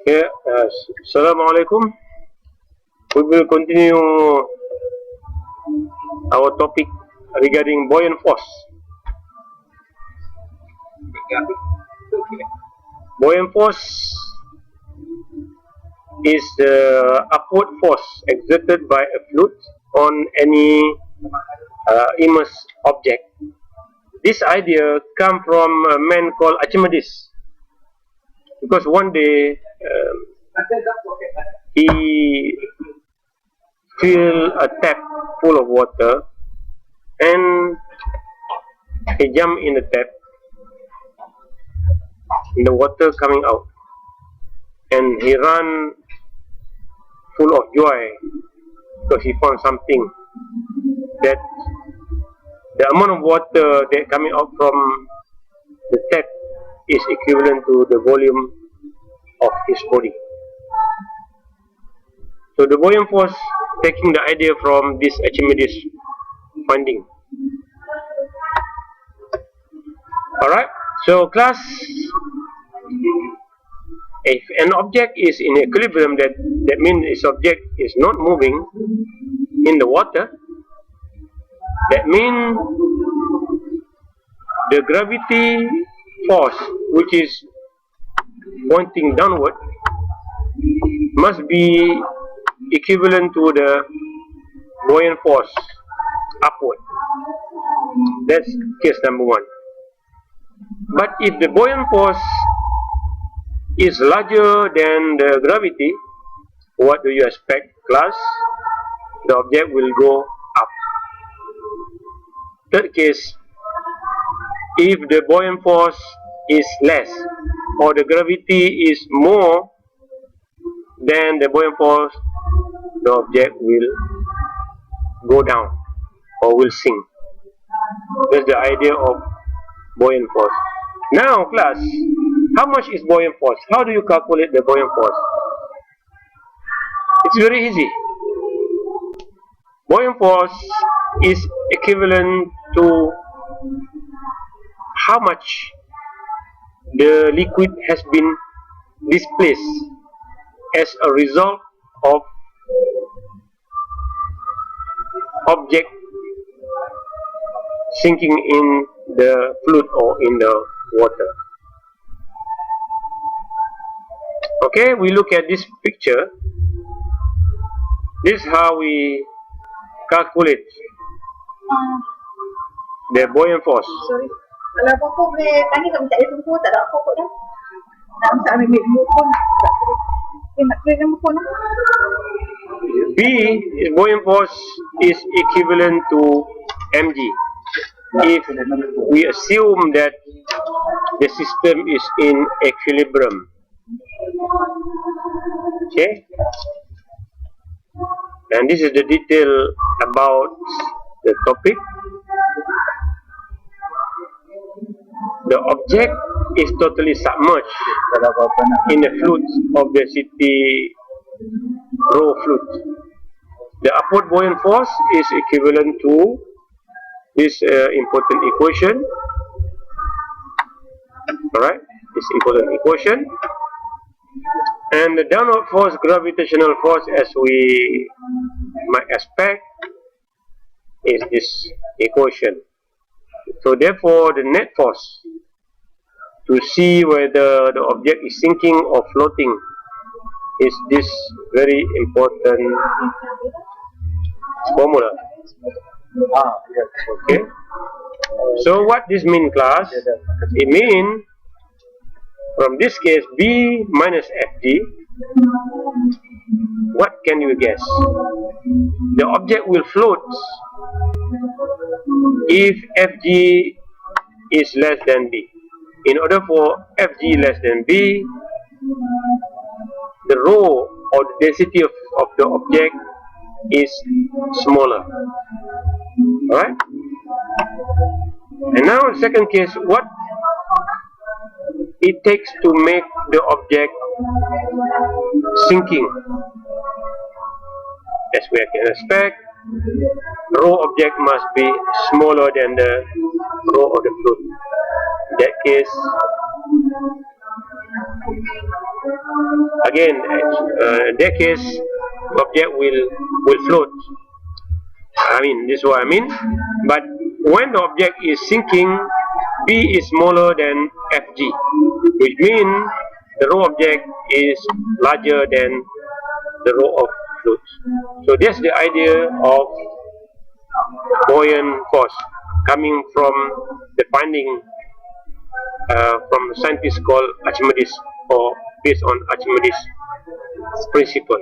Okay, Assalamualaikum. We will continue our topic regarding buoyant force. Buoyant force is the upward force exerted by a fluid on any immersed object. This idea comes from a man called Archimedes, because one day he filled a tap full of water and he jumped in the tap, in the water coming out, and he ran full of joy because he found something that the amount of water that coming out from the tap is equivalent to the volume of his body. So the buoyant force taking the idea from this Archimedes finding. Alright, so class, if an object is in equilibrium, that means its object is not moving in the water. That means the gravity force, which is pointing downward, must be equivalent to the buoyant force upward. That's case number one. But if the buoyant force is larger than the gravity, what do you expect, class? The object will go up. Third case, if the buoyant force is less or the gravity is more than the buoyant force, the object will go down or will sink. That's the idea of buoyant force. Now class, how much is buoyant force? How do you calculate the buoyant force? It's very easy. Buoyant force is equivalent to how much the liquid has been displaced as a result of object sinking in the fluid or in the water. Okay, we look at this picture. This is how we calculate the buoyant force. Sorry. Kalau apa boleh tanya kat minta dia semua tak ada apa kot dah. Nak masak ambil nombor pun. Nak kena nombor pun lah. B, buoyant force is equivalent to mg. If we assume that the system is in equilibrium. Okay, and this is the detail about the topic. The object is totally submerged in the fluid of the city rho fluid. The upward buoyant force is equivalent to this important equation. Alright, this important equation. And the downward force, gravitational force, as we might expect, is this equation. So therefore, the net force, to see whether the object is sinking or floating, is this very important formula. Okay. So what this mean, class? It mean, from this case, B minus Fg, what can you guess? The object will float if Fg is less than B. In order for Fg less than B, the rho or the density of the object is smaller. Alright? And now the second case, what it takes to make the object sinking? As we can expect, rho object must be smaller than the rho of the fluid. In that case, again, in that case, object will float. I mean, this is what I mean. But when the object is sinking, B is smaller than Fg, which means the rho object is larger than the rho of fluid. So that's the idea of buoyant force, coming from the finding from a scientist called Archimedes, or based on Archimedes' principle.